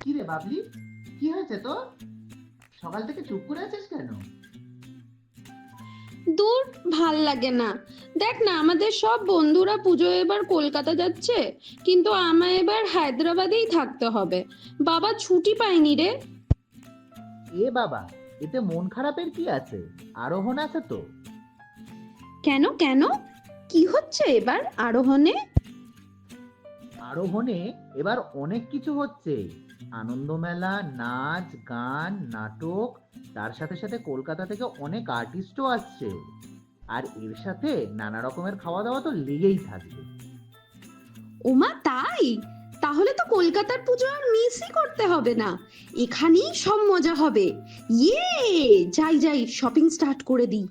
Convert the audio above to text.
কি রে বাবলি, কি হয়েছে তোর? সকাল থেকে চুপ করে আছিস কেন? দূর, ভাল লাগে না। দেখ না, আমাদের সব বন্ধুরা পুজো এবার কলকাতা যাচ্ছে, কিন্তু আমায় এবার হায়দ্রাবাদেই থাকতে হবে। বাবা ছুটি পাইনি রে। এ বাবা, এতে মন খারাপের কি আছে? আরোহণ আছে তো। কেন কেন? কি হচ্ছে এবার আরোহণে? আরোহণে এবার অনেক কিছু হচ্ছে। আনন্দ মেলা, নাচ গান, নাটক, তার সাথে সাথে কলকাতা থেকে অনেক আর্টিস্টও আসছে। আর এর সাথে নানা রকমের খাওয়া দাওয়া তো লেগেই থাকবে। ওমা তাই? তাহলে তো কলকাতার পুজো আর মিসই করতে হবে না, এখানেই সব মজা হবে। ইয়ে, যাই যাই, শপিং স্টার্ট করে দিই।